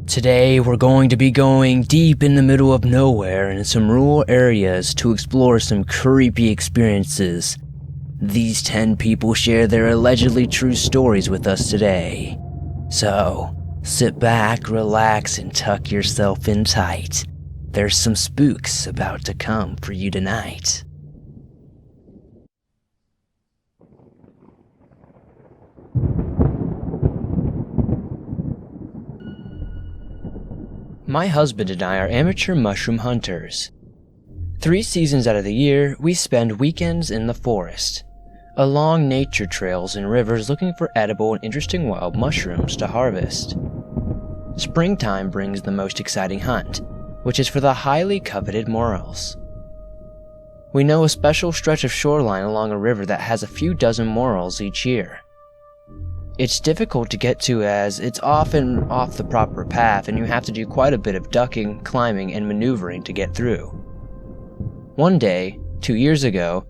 Today we're going to be going deep in the middle of nowhere in some rural areas to explore some creepy experiences. These 10 people share their allegedly true stories with us today. So, sit back, relax, and tuck yourself in tight. There's some spooks about to come for you tonight. My husband and I are amateur mushroom hunters. 3 seasons out of the year, we spend weekends in the forest, along nature trails and rivers looking for edible and interesting wild mushrooms to harvest. Springtime brings the most exciting hunt, which is for the highly coveted morels. We know a special stretch of shoreline along a river that has a few dozen morels each year. It's difficult to get to as it's often off the proper path and you have to do quite a bit of ducking, climbing, and maneuvering to get through. One day, 2 years ago,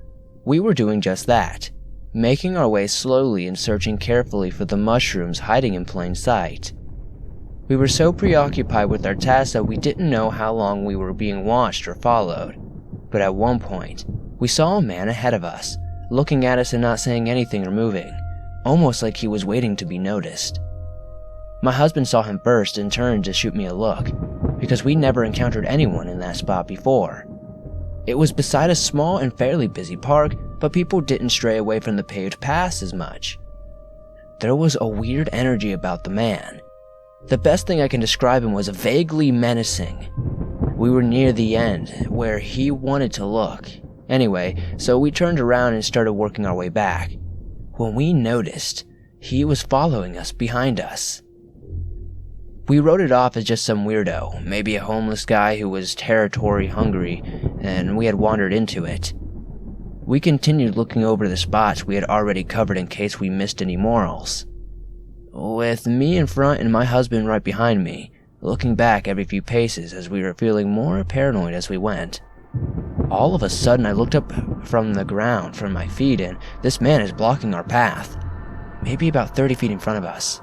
we were doing just that, making our way slowly and searching carefully for the mushrooms hiding in plain sight. We were so preoccupied with our task that we didn't know how long we were being watched or followed, but at one point, we saw a man ahead of us, looking at us and not saying anything or moving, almost like he was waiting to be noticed. My husband saw him first and turned to shoot me a look, because we never encountered anyone in that spot before. It was beside a small and fairly busy park, but people didn't stray away from the paved paths as much. There was a weird energy about the man. The best thing I can describe him was vaguely menacing. We were near the end, where he wanted to look. Anyway, so we turned around and started working our way back, when we noticed he was following us behind us. We wrote it off as just some weirdo, maybe a homeless guy who was territory hungry, and we had wandered into it. We continued looking over the spots we had already covered in case we missed any morels, with me in front and my husband right behind me, looking back every few paces as we were feeling more paranoid as we went. All of a sudden I looked up from the ground from my feet and this man is blocking our path, maybe about 30 feet in front of us.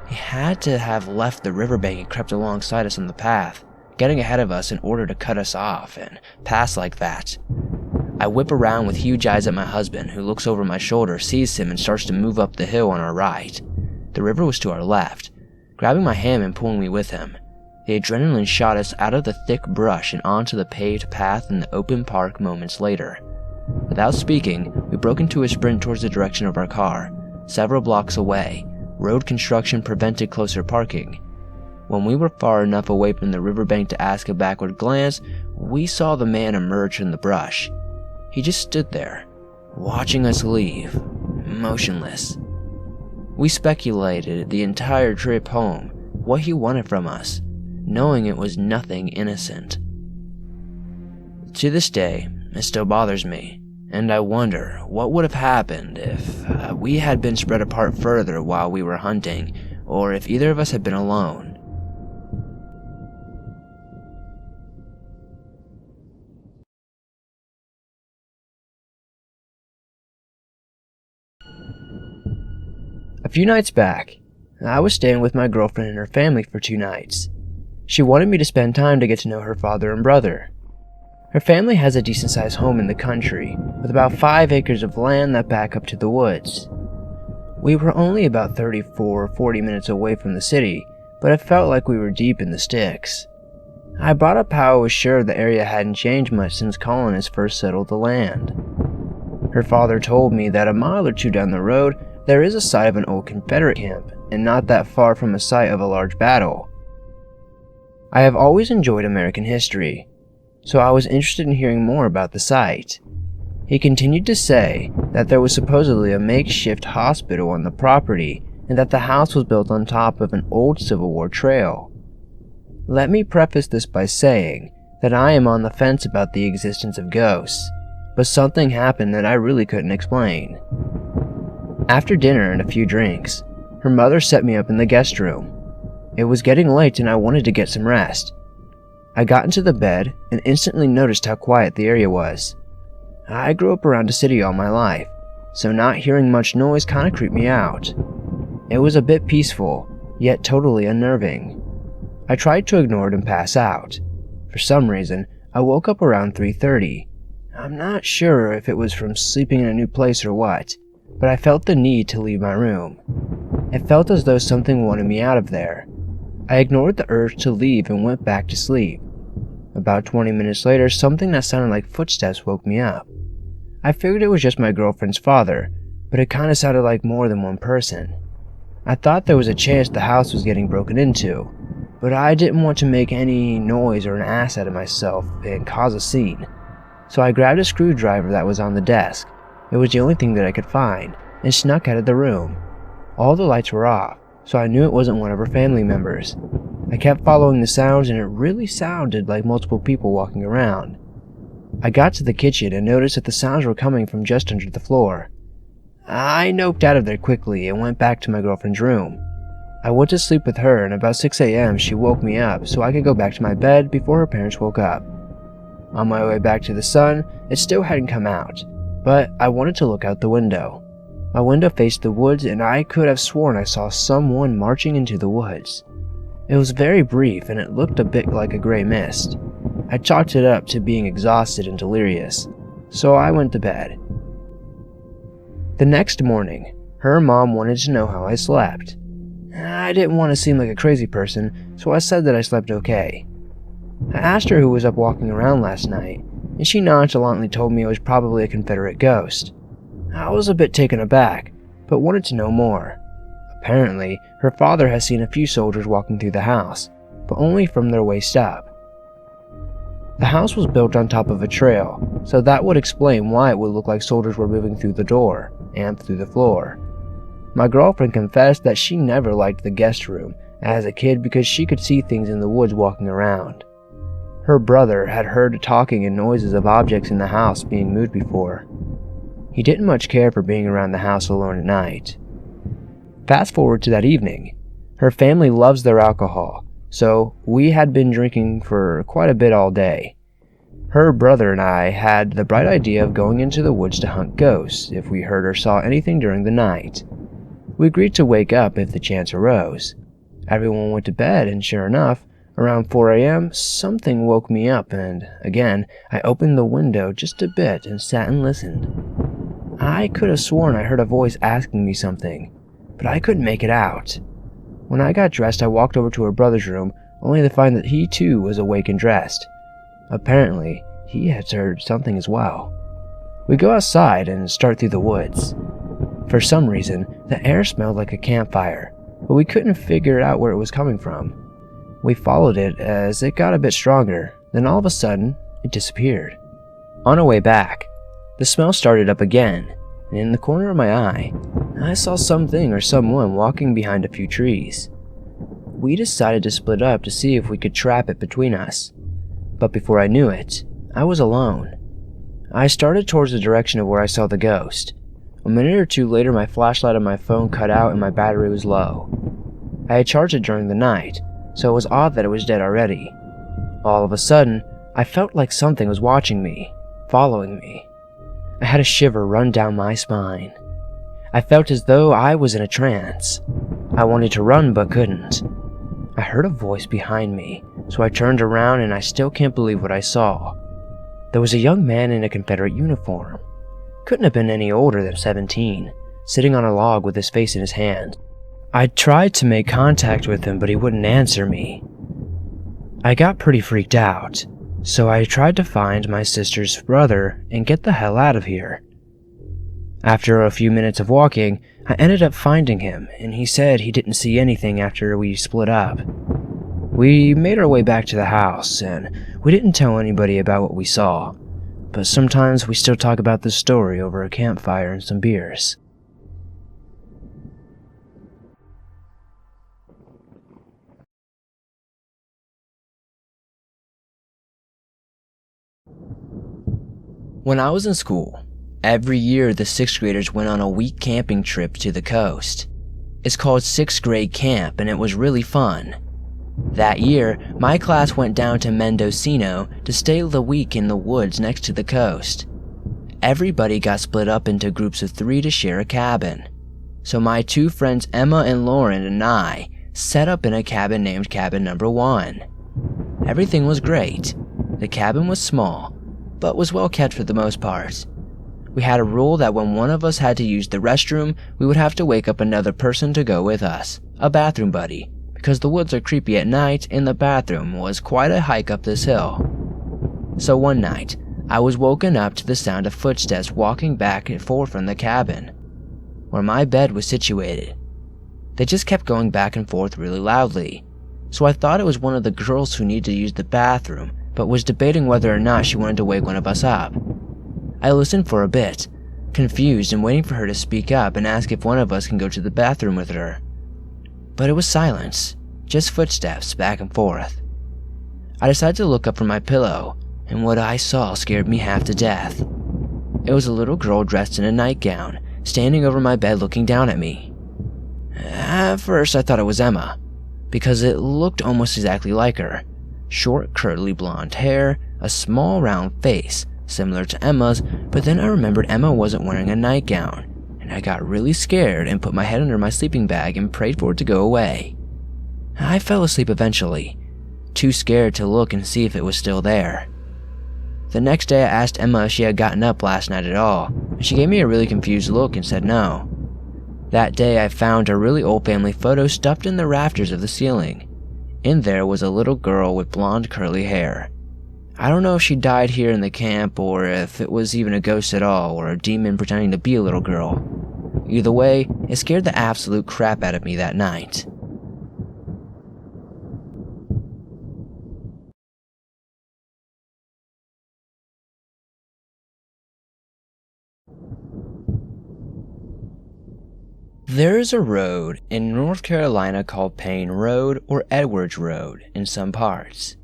He had to have left the riverbank and crept alongside us on the path, getting ahead of us in order to cut us off and pass like that. I whip around with huge eyes at my husband, who looks over my shoulder, sees him, and starts to move up the hill on our right. The river was to our left, grabbing my hand and pulling me with him. The adrenaline shot us out of the thick brush and onto the paved path in the open park moments later. Without speaking, we broke into a sprint towards the direction of our car. Several blocks away, road construction prevented closer parking. When we were far enough away from the riverbank to ask a backward glance, we saw the man emerge from the brush. He just stood there, watching us leave, motionless. We speculated the entire trip home what he wanted from us, knowing it was nothing innocent. To this day, it still bothers me, and I wonder what would have happened if we had been spread apart further while we were hunting, or if either of us had been alone. A few nights back, I was staying with my girlfriend and her family for 2 nights. She wanted me to spend time to get to know her father and brother. Her family has a decent-sized home in the country, with about 5 acres of land that back up to the woods. We were only about 34 or 40 minutes away from the city, but it felt like we were deep in the sticks. I brought up how I was sure the area hadn't changed much since colonists first settled the land. Her father told me that a mile or 2 down the road, there is a site of an old Confederate camp, and not that far from a site of a large battle. I have always enjoyed American history, so I was interested in hearing more about the site. He continued to say that there was supposedly a makeshift hospital on the property and that the house was built on top of an old Civil War trail. Let me preface this by saying that I am on the fence about the existence of ghosts, but something happened that I really couldn't explain. After dinner and a few drinks, her mother set me up in the guest room. It was getting late and I wanted to get some rest. I got into the bed and instantly noticed how quiet the area was. I grew up around a city all my life, so not hearing much noise kinda creeped me out. It was a bit peaceful, yet totally unnerving. I tried to ignore it and pass out. For some reason, I woke up around 3:30. I'm not sure if it was from sleeping in a new place or what, but I felt the need to leave my room. It felt as though something wanted me out of there. I ignored the urge to leave and went back to sleep. About 20 minutes later, something that sounded like footsteps woke me up. I figured it was just my girlfriend's father, but it kinda sounded like more than one person. I thought there was a chance the house was getting broken into, but I didn't want to make any noise or an ass out of myself and cause a scene. So I grabbed a screwdriver that was on the desk. It was the only thing that I could find, and snuck out of the room. All the lights were off, so I knew it wasn't one of her family members. I kept following the sounds, and it really sounded like multiple people walking around. I got to the kitchen and noticed that the sounds were coming from just under the floor. I noped out of there quickly and went back to my girlfriend's room. I went to sleep with her, and about 6 a.m. she woke me up so I could go back to my bed before her parents woke up. On my way back to the sun, it still hadn't come out, but I wanted to look out the window. My window faced the woods, and I could have sworn I saw someone marching into the woods. It was very brief, and it looked a bit like a gray mist. I chalked it up to being exhausted and delirious, so I went to bed. The next morning, her mom wanted to know how I slept. I didn't want to seem like a crazy person, so I said that I slept okay. I asked her who was up walking around last night, and she nonchalantly told me it was probably a Confederate ghost. I was a bit taken aback, but wanted to know more. Apparently, her father has seen a few soldiers walking through the house, but only from their waist up. The house was built on top of a trail, so that would explain why it would look like soldiers were moving through the door and through the floor. My girlfriend confessed that she never liked the guest room as a kid because she could see things in the woods walking around. Her brother had heard talking and noises of objects in the house being moved before. He didn't much care for being around the house alone at night. Fast forward to that evening. Her family loves their alcohol, so we had been drinking for quite a bit all day. Her brother and I had the bright idea of going into the woods to hunt ghosts if we heard or saw anything during the night. We agreed to wake up if the chance arose. Everyone went to bed, and sure enough, around 4 a.m., something woke me up, and again, I opened the window just a bit and sat and listened. I could have sworn I heard a voice asking me something, but I couldn't make it out. When I got dressed, I walked over to her brother's room, only to find that he too was awake and dressed. Apparently, he had heard something as well. We go outside and start through the woods. For some reason, the air smelled like a campfire, but we couldn't figure out where it was coming from. We followed it as it got a bit stronger, then all of a sudden, it disappeared. On our way back, the smell started up again, and in the corner of my eye, I saw something or someone walking behind a few trees. We decided to split up to see if we could trap it between us, but before I knew it, I was alone. I started towards the direction of where I saw the ghost. A minute or two later, my flashlight on my phone cut out and my battery was low. I had charged it during the night, so it was odd that it was dead already. All of a sudden, I felt like something was watching me, following me. I had a shiver run down my spine. I felt as though I was in a trance. I wanted to run but couldn't. I heard a voice behind me, so I turned around and I still can't believe what I saw. There was a young man in a Confederate uniform. Couldn't have been any older than 17, sitting on a log with his face in his hand. I tried to make contact with him, but he wouldn't answer me. I got pretty freaked out, so I tried to find my sister's brother and get the hell out of here. After a few minutes of walking, I ended up finding him, and he said he didn't see anything after we split up. We made our way back to the house, and we didn't tell anybody about what we saw, but sometimes we still talk about this story over a campfire and some beers. When I was in school, every year the 6th graders went on a week camping trip to the coast. It's called 6th grade camp, and it was really fun. That year, my class went down to Mendocino to stay the week in the woods next to the coast. Everybody got split up into groups of 3 to share a cabin. So my 2 friends Emma and Lauren and I set up in a cabin named Cabin Number 1. Everything was great. The cabin was small, but was well kept for the most part. We had a rule that when one of us had to use the restroom, we would have to wake up another person to go with us, a bathroom buddy, because the woods are creepy at night and the bathroom was quite a hike up this hill. So one night, I was woken up to the sound of footsteps walking back and forth from the cabin, where my bed was situated. They just kept going back and forth really loudly, so I thought it was one of the girls who needed to use the bathroom, but was debating whether or not she wanted to wake one of us up. I listened for a bit, confused and waiting for her to speak up and ask if one of us can go to the bathroom with her. But it was silence, just footsteps back and forth. I decided to look up from my pillow, and what I saw scared me half to death. It was a little girl dressed in a nightgown, standing over my bed looking down at me. At first I thought it was Emma, because it looked almost exactly like her. Short, curly blonde hair, a small round face, similar to Emma's, but then I remembered Emma wasn't wearing a nightgown, and I got really scared and put my head under my sleeping bag and prayed for it to go away. I fell asleep eventually, too scared to look and see if it was still there. The next day I asked Emma if she had gotten up last night at all, and she gave me a really confused look and said no. That day I found a really old family photo stuffed in the rafters of the ceiling. In there was a little girl with blonde curly hair. I don't know if she died here in the camp or if it was even a ghost at all or a demon pretending to be a little girl. Either way, it scared the absolute crap out of me that night. There is a road in North Carolina called Payne Road or Edwards Road in some parts.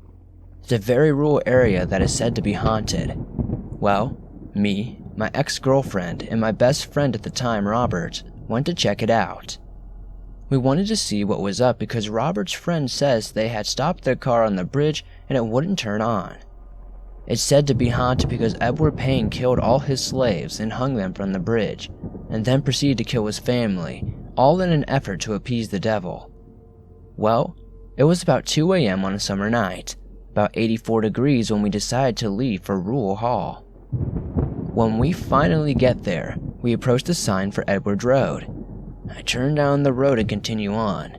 It's a very rural area that is said to be haunted. Well, me, my ex-girlfriend, and my best friend at the time, Robert, went to check it out. We wanted to see what was up because Robert's friend says they had stopped their car on the bridge and it wouldn't turn on. It's said to be haunted because Edward Payne killed all his slaves and hung them from the bridge, and then proceeded to kill his family, all in an effort to appease the devil. Well, it was about 2 a.m. on a summer night, about 84 degrees when we decided to leave for Rural Hall. When we finally get there, we approach the sign for Edwards Road. I turn down the road and continue on.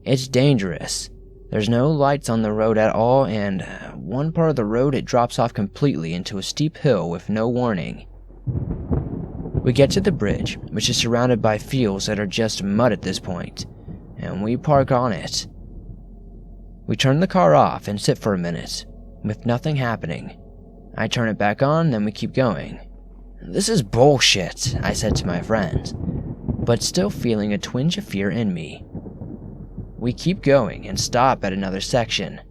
It's dangerous. There's no lights on the road at all, and one part of the road it drops off completely into a steep hill with no warning. We get to the bridge, which is surrounded by fields that are just mud at this point, and we park on it. We turn the car off and sit for a minute, with nothing happening. I turn it back on, then we keep going. This is bullshit, I said to my friend, but still feeling a twinge of fear in me. We keep going and stop at another section.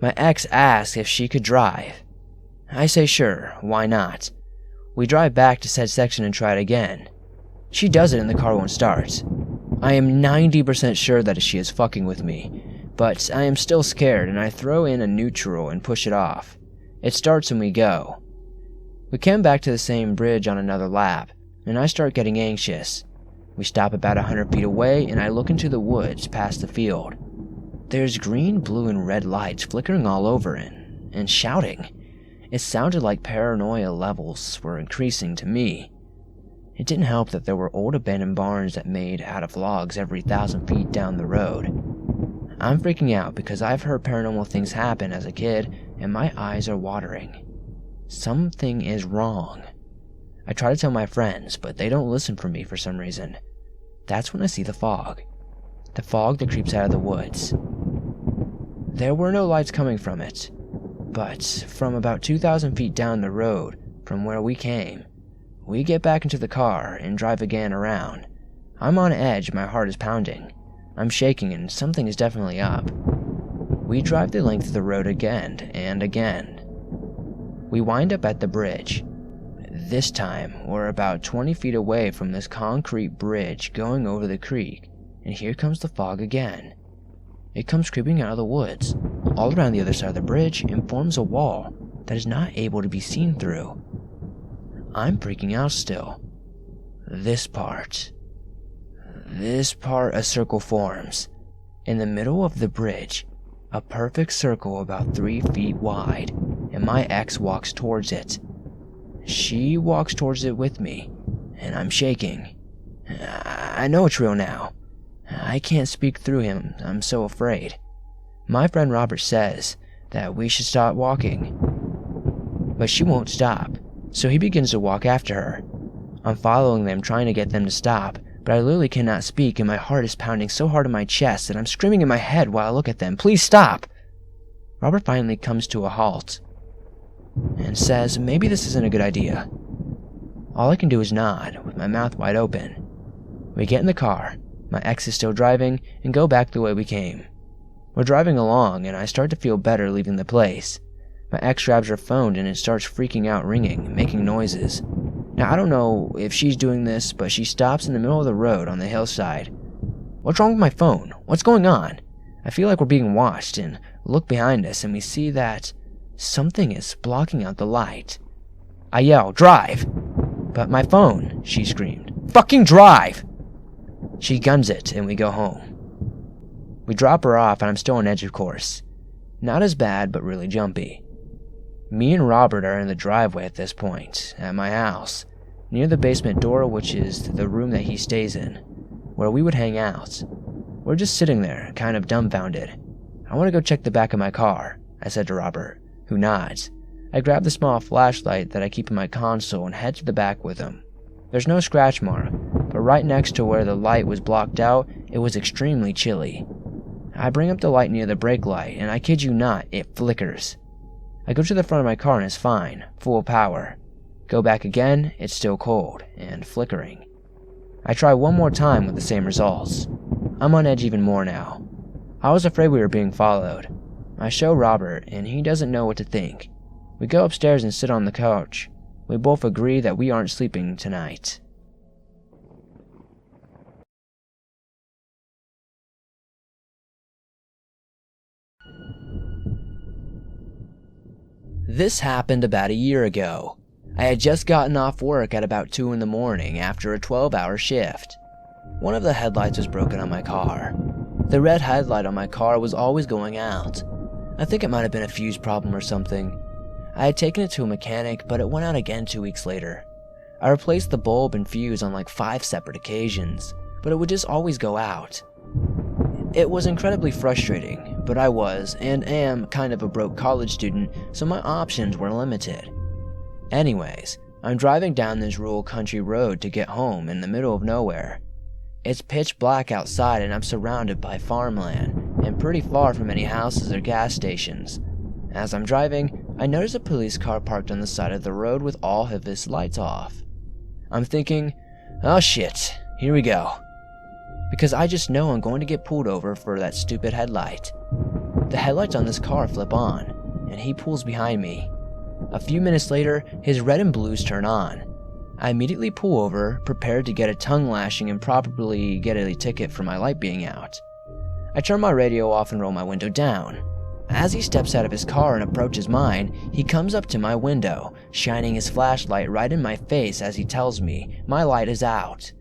My ex asks if she could drive. I say sure, why not? We drive back to said section and try it again. She does it and the car won't start. I am 90% sure that she is fucking with me, but I am still scared and I throw in a neutral and push it off. It starts and we go. We come back to the same bridge on another lap, and I start getting anxious. We stop about 100 feet away and I look into the woods past the field. There's green, blue, and red lights flickering all over and shouting. It sounded like paranoia levels were increasing to me. It didn't help that there were old abandoned barns that made out of logs every 1,000 feet down the road. I'm freaking out because I've heard paranormal things happen as a kid and my eyes are watering. Something is wrong. I try to tell my friends, but they don't listen for me for some reason. That's when I see the fog. The fog that creeps out of the woods. There were no lights coming from it, but from about 2,000 feet down the road from where we came, we get back into the car and drive again around. I'm on edge, my heart is pounding. I'm shaking and something is definitely up. We drive the length of the road again and again. We wind up at the bridge. This time, we're about 20 feet away from this concrete bridge going over the creek, and here comes the fog again. It comes creeping out of the woods, all around the other side of the bridge, and forms a wall that is not able to be seen through. I'm freaking out still. This part, a circle forms. In the middle of the bridge, a perfect circle about 3 feet wide, and my ex walks towards it. She walks towards it with me, and I'm shaking. I know it's real now. I can't speak through him, I'm so afraid. My friend Robert says that we should stop walking, but she won't stop, so he begins to walk after her. I'm following them, trying to get them to stop, but I literally cannot speak, and my heart is pounding so hard in my chest that I'm screaming in my head while I look at them, "Please stop!" Robert finally comes to a halt and says maybe this isn't a good idea. All I can do is nod, with my mouth wide open. We get in the car, my ex is still driving, and go back the way we came. We're driving along, and I start to feel better leaving the place. My ex grabs her phone, and it starts freaking out, ringing, making noises. Now, I don't know if she's doing this, but she stops in the middle of the road on the hillside. What's wrong with my phone? What's going on? I feel like we're being watched, and look behind us, and we see that something is blocking out the light. I yell, "Drive!" "But my phone," she screamed. "Fucking drive!" She guns it, and we go home. We drop her off, and I'm still on edge, of course. Not as bad, but really jumpy. Me and Robert are in the driveway at this point, at my house, near the basement door, which is the room that he stays in, where we would hang out. We're just sitting there, kind of dumbfounded. "I want to go check the back of my car," I said to Robert, who nods. I grab the small flashlight that I keep in my console and head to the back with him. There's no scratch mark, but right next to where the light was blocked out, it was extremely chilly. I bring up the light near the brake light, and I kid you not, it flickers. I go to the front of my car and it's fine, full power. Go back again, it's still cold, and flickering. I try one more time with the same results. I'm on edge even more now. I was afraid we were being followed. I show Robert, and he doesn't know what to think. We go upstairs and sit on the couch. We both agree that we aren't sleeping tonight. This happened about a year ago. I had just gotten off work at about 2 in the morning after a 12-hour shift. One of the headlights was broken on my car. The red headlight on my car was always going out. I think it might have been a fuse problem or something. I had taken it to a mechanic, but it went out again 2 weeks later. I replaced the bulb and fuse on like 5 separate occasions, but it would just always go out. It was incredibly frustrating, but I was, and am, kind of a broke college student, so my options were limited. Anyways, I'm driving down this rural country road to get home in the middle of nowhere. It's pitch black outside and I'm surrounded by farmland, and pretty far from any houses or gas stations. As I'm driving, I notice a police car parked on the side of the road with all of its lights off. I'm thinking, oh shit, here we go. Because I just know I'm going to get pulled over for that stupid headlight. The headlights on this car flip on, and he pulls behind me. A few minutes later, his red and blues turn on. I immediately pull over, prepared to get a tongue lashing and probably get a ticket for my light being out. I turn my radio off and roll my window down. As he steps out of his car and approaches mine, he comes up to my window, shining his flashlight right in my face as he tells me my light is out.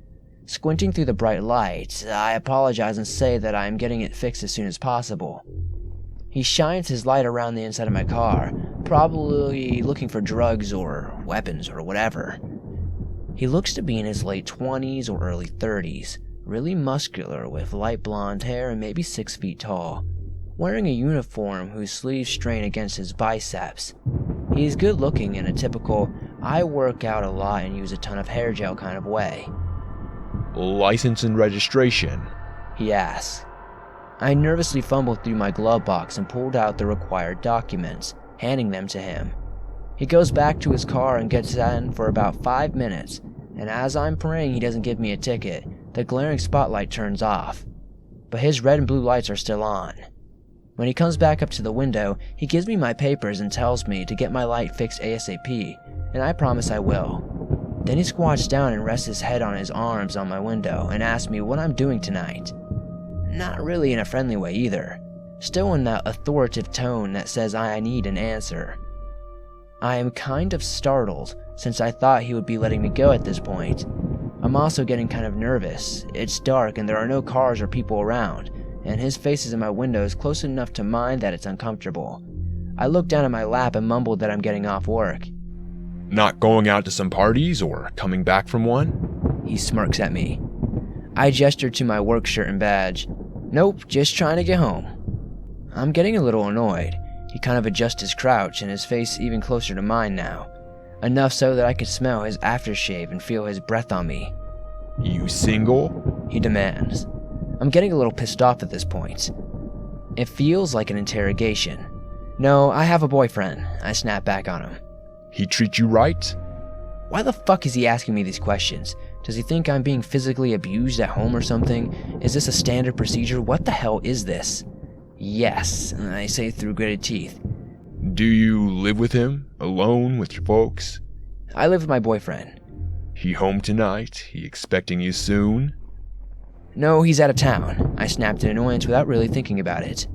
Squinting through the bright light, I apologize and say that I am getting it fixed as soon as possible. He shines his light around the inside of my car, probably looking for drugs or weapons or whatever. He looks to be in his late 20s or early 30s, really muscular with light blonde hair and maybe 6 feet tall, wearing a uniform whose sleeves strain against his biceps. He is good looking in a typical, I work out a lot and use a ton of hair gel kind of way. "License and registration?" he asks. I nervously fumbled through my glove box and pulled out the required documents, handing them to him. He goes back to his car and gets in for about 5 minutes, and as I'm praying he doesn't give me a ticket, the glaring spotlight turns off. But his red and blue lights are still on. When he comes back up to the window, he gives me my papers and tells me to get my light fixed ASAP, and I promise I will. Then he squats down and rests his head on his arms on my window and asks me what I'm doing tonight. Not really in a friendly way either, still in that authoritative tone that says I need an answer. I am kind of startled, since I thought he would be letting me go at this point. I'm also getting kind of nervous. It's dark and there are no cars or people around, and his face is in my window is close enough to mine that it's uncomfortable. I look down at my lap and mumble that I'm getting off work. Not going out to some parties or coming back from one? He smirks at me. I gesture to my work shirt and badge. Nope, just trying to get home. I'm getting a little annoyed. He kind of adjusts his crouch and his face even closer to mine now. Enough so that I could smell his aftershave and feel his breath on me. You single? He demands. I'm getting a little pissed off at this point. It feels like an interrogation. No, I have a boyfriend. I snap back on him. He treat you right? Why the fuck is he asking me these questions? Does he think I'm being physically abused at home or something? Is this a standard procedure? What the hell is this? Yes, I say through gritted teeth. Do you live with him? Alone with your folks? I live with my boyfriend. He home tonight? He expecting you soon? No, he's out of town. I snapped in annoyance without really thinking about it.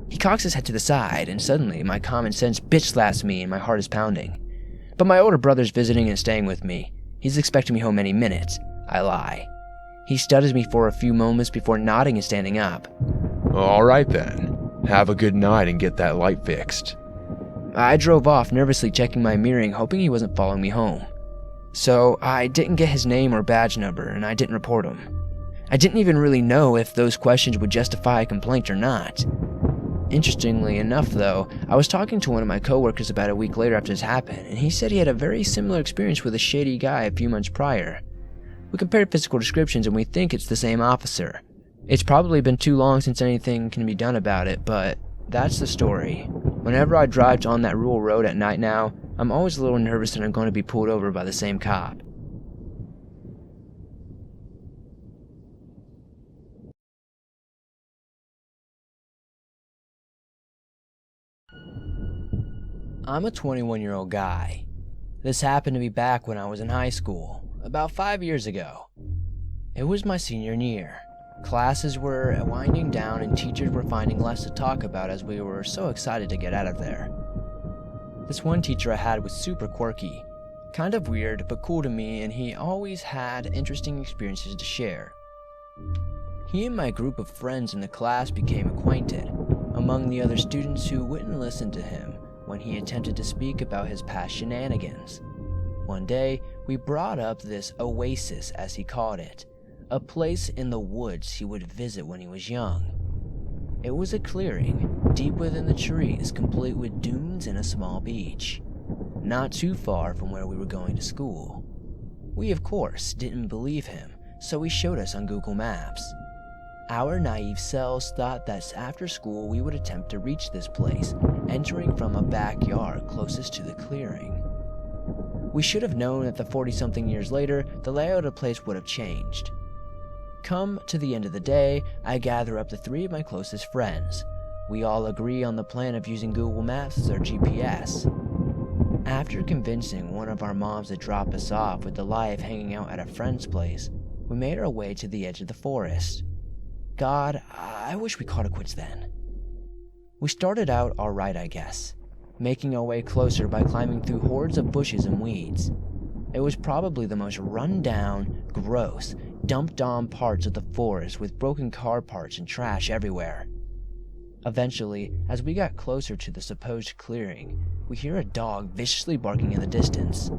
He cocks his head to the side, and suddenly my common sense bitch slaps me and my heart is pounding. But my older brother's visiting and staying with me. He's expecting me home any minute. I lie. He studies me for a few moments before nodding and standing up. All right then. Have a good night and get that light fixed. I drove off, nervously checking my mirroring, hoping he wasn't following me home. So I didn't get his name or badge number, and I didn't report him. I didn't even really know if those questions would justify a complaint or not. Interestingly enough, though, I was talking to one of my coworkers about a week later after this happened, and he said he had a very similar experience with a shady guy a few months prior. We compared physical descriptions, and we think it's the same officer. It's probably been too long since anything can be done about it, but that's the story. Whenever I drive on that rural road at night now, I'm always a little nervous that I'm going to be pulled over by the same cop. I'm a 21-year-old guy. This happened to me back when I was in high school, about 5 years ago. It was my senior year. Classes were winding down and teachers were finding less to talk about as we were so excited to get out of there. This one teacher I had was super quirky, kind of weird but cool to me, and he always had interesting experiences to share. He and my group of friends in the class became acquainted, among the other students who wouldn't listen to him when he attempted to speak about his past shenanigans. One day, we brought up this oasis, as he called it, a place in the woods he would visit when he was young. It was a clearing, deep within the trees, complete with dunes and a small beach, not too far from where we were going to school. We, of course, didn't believe him, so he showed us on Google Maps. Our naive selves thought that after school we would attempt to reach this place, entering from a backyard closest to the clearing. We should have known that the 40-something years later, the layout of the place would have changed. Come to the end of the day, I gather up the three of my closest friends. We all agree on the plan of using Google Maps as our GPS. After convincing one of our moms to drop us off with the lie of hanging out at a friend's place, we made our way to the edge of the forest. God, I wish we called it quits then. We started out alright, I guess, making our way closer by climbing through hordes of bushes and weeds. It was probably the most run-down, gross, dumped-on parts of the forest with broken car parts and trash everywhere. Eventually, as we got closer to the supposed clearing, we hear a dog viciously barking in the distance.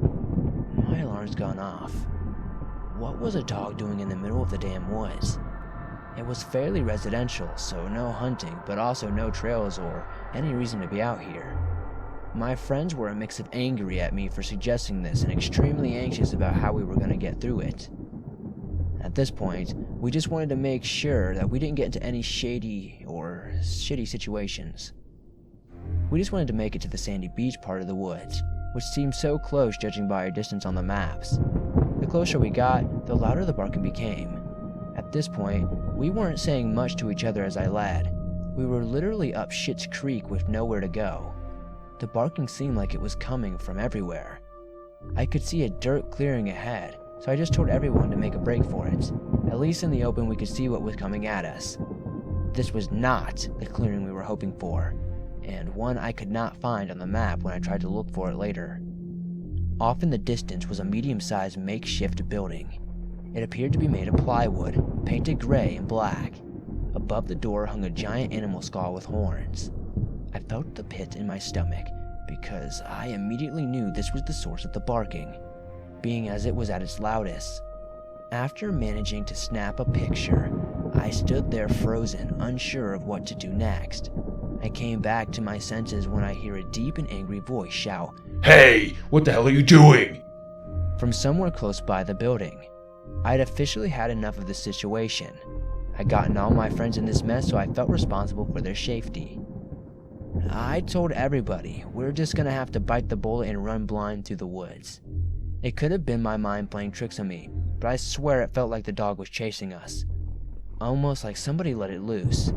My alarm's gone off. What was a dog doing in the middle of the damn woods? It was fairly residential, so no hunting, but also no trails or any reason to be out here. My friends were a mix of angry at me for suggesting this and extremely anxious about how we were going to get through it. At this point, we just wanted to make sure that we didn't get into any shady or shitty situations. We just wanted to make it to the sandy beach part of the woods, which seemed so close judging by our distance on the maps. The closer we got, the louder the barking became. At this point, we weren't saying much to each other as I led. We were literally up Schitt's Creek with nowhere to go. The barking seemed like it was coming from everywhere. I could see a dirt clearing ahead, so I just told everyone to make a break for it. At least in the open we could see what was coming at us. This was not the clearing we were hoping for, and one I could not find on the map when I tried to look for it later. Off in the distance was a medium-sized makeshift building. It appeared to be made of plywood, painted gray and black. Above the door hung a giant animal skull with horns. I felt the pit in my stomach because I immediately knew this was the source of the barking, being as it was at its loudest. After managing to snap a picture, I stood there frozen, unsure of what to do next. I came back to my senses when I hear a deep and angry voice shout, "Hey, what the hell are you doing?" from somewhere close by the building. I'd officially had enough of the situation. I'd gotten all my friends in this mess, so I felt responsible for their safety. I told everybody we're just gonna have to bite the bullet and run blind through the woods. It could have been my mind playing tricks on me, but I swear it felt like the dog was chasing us. Almost like somebody let it loose.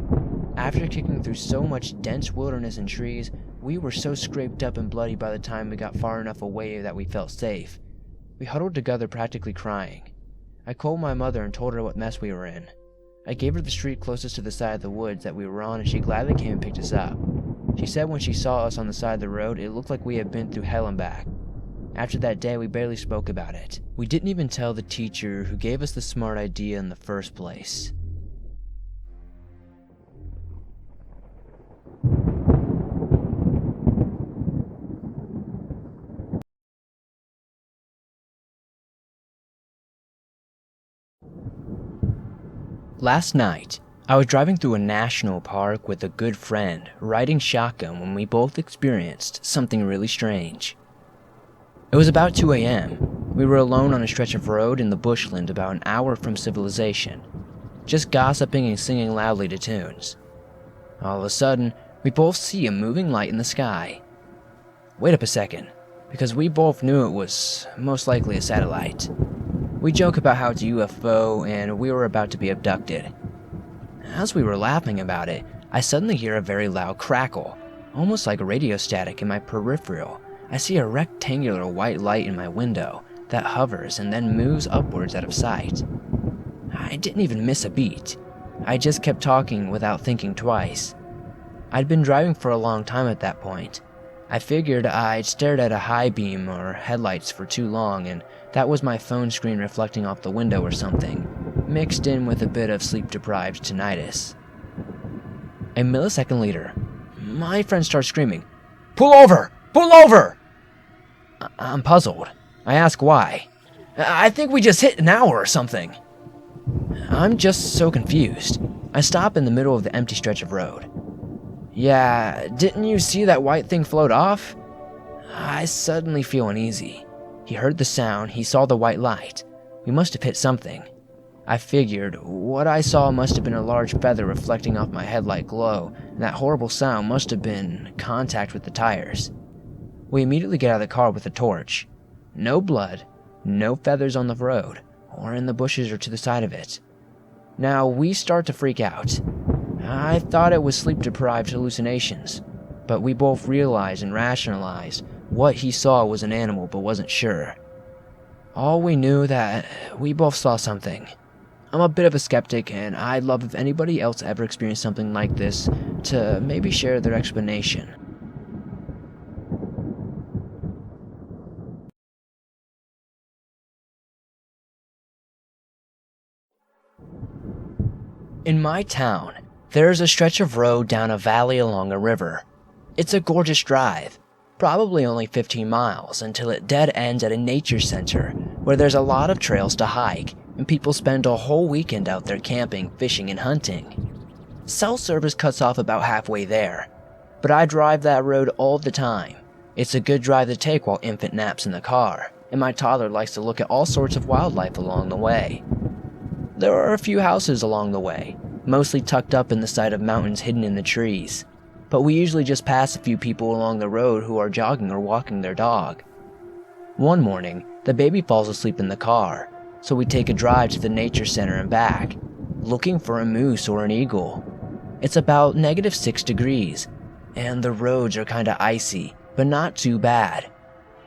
After kicking through so much dense wilderness and trees, we were so scraped up and bloody by the time we got far enough away that we felt safe. We huddled together practically crying. I called my mother and told her what mess we were in. I gave her the street closest to the side of the woods that we were on, and she gladly came and picked us up. She said when she saw us on the side of the road, it looked like we had been through hell and back. After that day, we barely spoke about it. We didn't even tell the teacher who gave us the smart idea in the first place. Last night, I was driving through a national park with a good friend, riding shotgun when we both experienced something really strange. It was about 2 a.m. We were alone on a stretch of road in the bushland about an hour from civilization, just gossiping and singing loudly to tunes. All of a sudden, we both see a moving light in the sky. Wait up a second, because we both knew it was most likely a satellite. We joke about how it's a UFO and we were about to be abducted. As we were laughing about it, I suddenly hear a very loud crackle, almost like radio static in my peripheral. I see a rectangular white light in my window that hovers and then moves upwards out of sight. I didn't even miss a beat. I just kept talking without thinking twice. I'd been driving for a long time at that point. I figured I'd stared at a high beam or headlights for too long, and that was my phone screen reflecting off the window or something, mixed in with a bit of sleep-deprived tinnitus. A millisecond later, my friend starts screaming, "Pull over! Pull over!" I'm puzzled. I ask why. "I think we just hit an owl or something." I'm just so confused. I stop in the middle of the empty stretch of road. "Yeah, didn't you see that white thing float off?" I suddenly feel uneasy. He heard the sound, he saw the white light. We must have hit something. I figured what I saw must have been a large feather reflecting off my headlight glow, and that horrible sound must have been contact with the tires. We immediately get out of the car with a torch. No blood, no feathers on the road, or in the bushes or to the side of it. Now we start to freak out. I thought it was sleep-deprived hallucinations, but we both realized and rationalized what he saw was an animal but wasn't sure. All we knew that we both saw something. I'm a bit of a skeptic, and I'd love if anybody else ever experienced something like this to maybe share their explanation. In my town, there's a stretch of road down a valley along a river. It's a gorgeous drive, probably only 15 miles until it dead ends at a nature center where there's a lot of trails to hike and people spend a whole weekend out there camping, fishing, and hunting. Cell service cuts off about halfway there, but I drive that road all the time. It's a good drive to take while infant naps in the car, and my toddler likes to look at all sorts of wildlife along the way. There are a few houses along the way, mostly tucked up in the side of mountains hidden in the trees, but we usually just pass a few people along the road who are jogging or walking their dog. One morning, the baby falls asleep in the car, so we take a drive to the nature center and back, looking for a moose or an eagle. It's about -6 degrees, and the roads are kinda icy, but not too bad.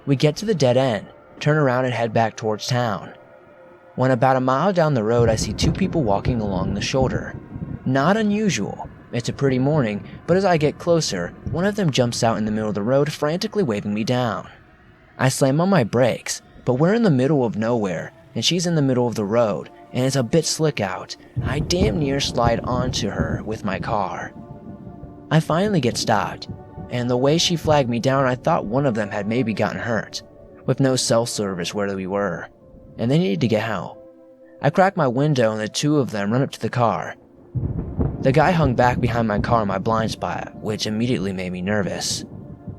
We get to the dead end, turn around and head back towards town. When about a mile down the road, I see two people walking along the shoulder. Not unusual. It's a pretty morning, but as I get closer, one of them jumps out in the middle of the road, frantically waving me down. I slam on my brakes, but we're in the middle of nowhere, and she's in the middle of the road, and it's a bit slick out. I damn near slide onto her with my car. I finally get stopped, and the way she flagged me down, I thought one of them had maybe gotten hurt, with no cell service where we were, and they needed to get help. I crack my window and the two of them run up to the car. The guy hung back behind my car in my blind spot, which immediately made me nervous.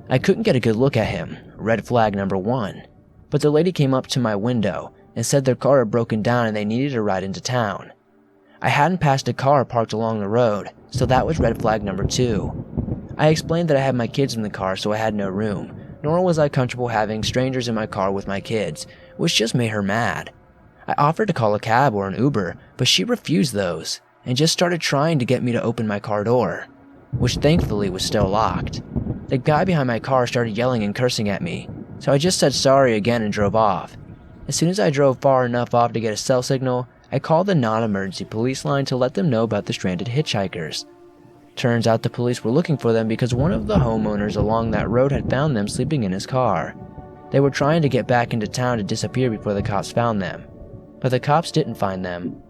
I couldn't get a good look at him, red flag number 1, but the lady came up to my window and said their car had broken down and they needed a ride into town. I hadn't passed a car parked along the road, so that was red flag number 2. I explained that I had my kids in the car, so I had no room, nor was I comfortable having strangers in my car with my kids, which just made her mad. I offered to call a cab or an Uber, but she refused those, and just started trying to get me to open my car door, which thankfully was still locked. The guy behind my car started yelling and cursing at me, so I just said sorry again and drove off. As soon as I drove far enough off to get a cell signal, I called the non-emergency police line to let them know about the stranded hitchhikers. Turns out the police were looking for them because one of the homeowners along that road had found them sleeping in his car. They were trying to get back into town to disappear before the cops found them, but the cops didn't find them.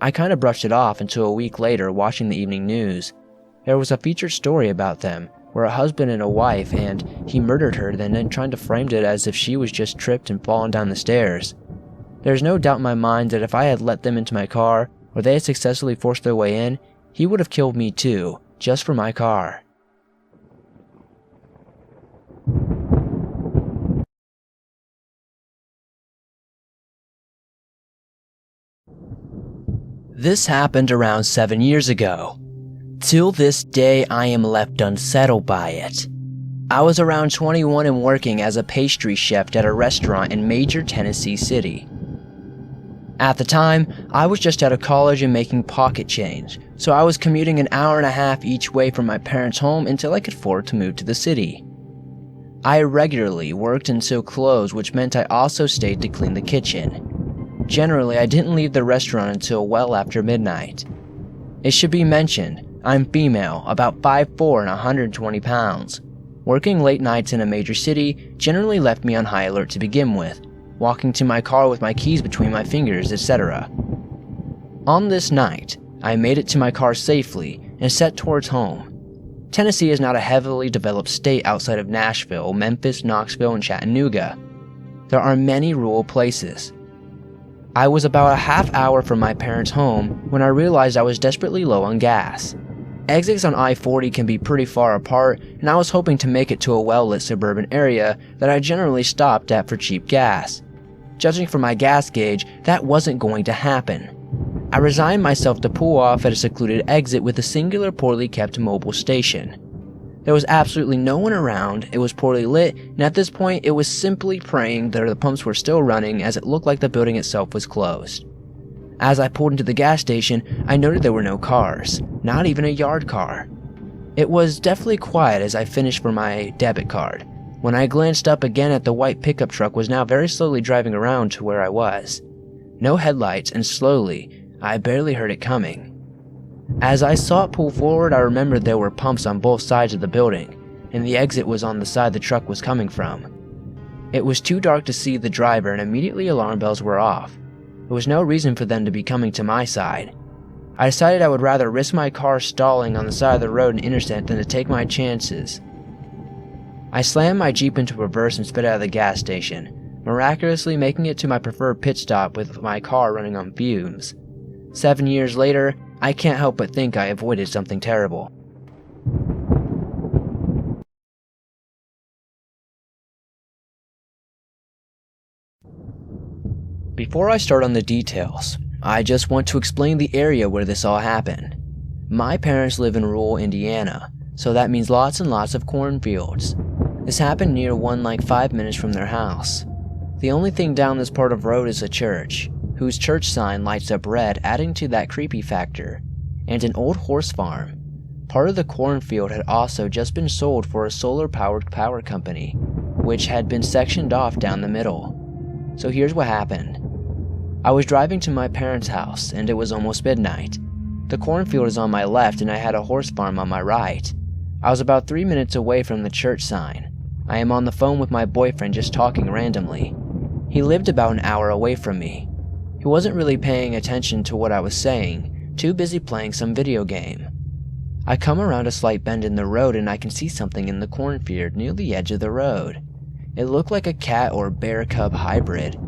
I kind of brushed it off until a week later, watching the evening news. There was a featured story about them, where a husband and a wife, and he murdered her, then trying to frame it as if she was just tripped and fallen down the stairs. There's no doubt in my mind that if I had let them into my car, or they had successfully forced their way in, he would have killed me too, just for my car. This happened around 7 years ago. Till this day, I am left unsettled by it. I was around 21 and working as a pastry chef at a restaurant in major Tennessee city. At the time, I was just out of college and making pocket change, so I was commuting an hour and a half each way from my parents' home until I could afford to move to the city. I regularly worked until close, which meant I also stayed to clean the kitchen. Generally, I didn't leave the restaurant until well after midnight. It should be mentioned, I'm female, about 5'4" and 120 pounds. Working late nights in a major city generally left me on high alert to begin with, walking to my car with my keys between my fingers, etc. On this night, I made it to my car safely and set towards home. Tennessee is not a heavily developed state outside of Nashville, Memphis, Knoxville, and Chattanooga. There are many rural places. I was about a half hour from my parents' home when I realized I was desperately low on gas. Exits on I-40 can be pretty far apart, and I was hoping to make it to a well-lit suburban area that I generally stopped at for cheap gas. Judging from my gas gauge, that wasn't going to happen. I resigned myself to pull off at a secluded exit with a singular poorly kept mobile station. There was absolutely no one around, it was poorly lit, and at this point it was simply praying that the pumps were still running as it looked like the building itself was closed. As I pulled into the gas station, I noted there were no cars, not even a yard car. It was definitely quiet as I finished for my debit card. When I glanced up again at the white pickup truck was now very slowly driving around to where I was. No headlights, and slowly, I barely heard it coming. As I saw it pull forward, I remembered there were pumps on both sides of the building, and the exit was on the side the truck was coming from. It was too dark to see the driver, and immediately alarm bells were off. There was no reason for them to be coming to my side. I decided I would rather risk my car stalling on the side of the road and intersect than to take my chances. I slammed my Jeep into reverse and sped out of the gas station, miraculously making it to my preferred pit stop with my car running on fumes. 7 years later, I can't help but think I avoided something terrible. Before I start on the details, I just want to explain the area where this all happened. My parents live in rural Indiana, so that means lots and lots of cornfields. This happened near one like 5 minutes from their house. The only thing down this part of road is a church, whose church sign lights up red, adding to that creepy factor, and an old horse farm. Part of the cornfield had also just been sold for a solar-powered power company, which had been sectioned off down the middle. So here's what happened. I was driving to my parents' house, and it was almost midnight. The cornfield is on my left, and I had a horse farm on my right. I was about 3 minutes away from the church sign. I am on the phone with my boyfriend just talking randomly. He lived about an hour away from me. He wasn't really paying attention to what I was saying, too busy playing some video game. I come around a slight bend in the road and I can see something in the cornfield near the edge of the road. It looked like a cat or bear cub hybrid.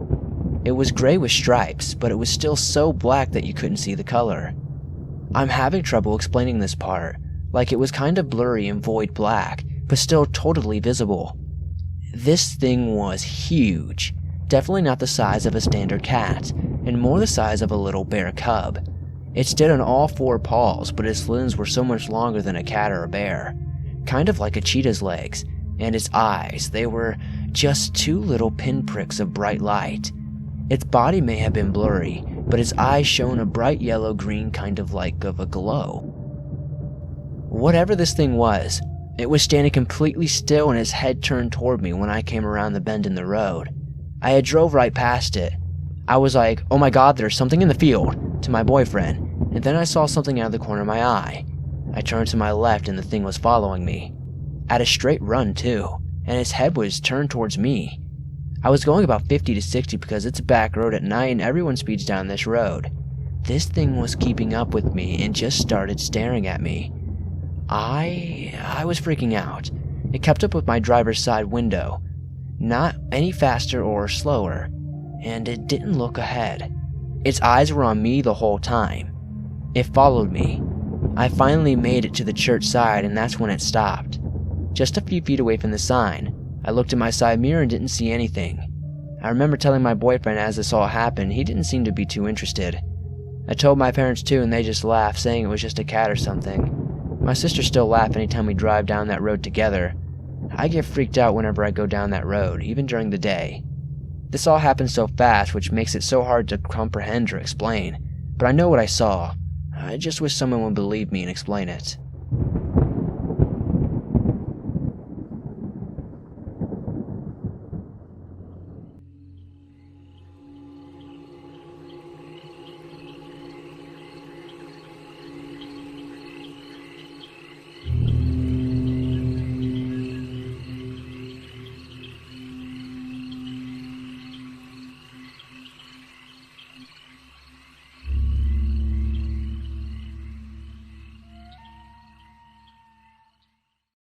It was gray with stripes, but it was still so black that you couldn't see the color. I'm having trouble explaining this part, like it was kind of blurry and void black, but still totally visible. This thing was huge, definitely not the size of a standard cat, and more the size of a little bear cub. It stood on all four paws, but its limbs were so much longer than a cat or a bear, kind of like a cheetah's legs, and its eyes, they were just two little pinpricks of bright light. Its body may have been blurry, but its eyes shone a bright yellow-green kind of like of a glow. Whatever this thing was, it was standing completely still and its head turned toward me when I came around the bend in the road. I had drove right past it. I was like, "Oh my god, there's something in the field," to my boyfriend, and then I saw something out of the corner of my eye. I turned to my left and the thing was following me. At a straight run too, and its head was turned towards me. I was going about 50 to 60 because it's a back road at night and everyone speeds down this road. This thing was keeping up with me and just started staring at me. I was freaking out. It kept up with my driver's side window, not any faster or slower, and it didn't look ahead. Its eyes were on me the whole time. It followed me. I finally made it to the church side and that's when it stopped. Just a few feet away from the sign, I looked in my side mirror and didn't see anything. I remember telling my boyfriend as this all happened. He didn't seem to be too interested. I told my parents too and they just laughed, saying it was just a cat or something. My sisters still laugh anytime we drive down that road together. I get freaked out whenever I go down that road, even during the day. This all happened so fast, which makes it so hard to comprehend or explain. But I know what I saw. I just wish someone would believe me and explain it.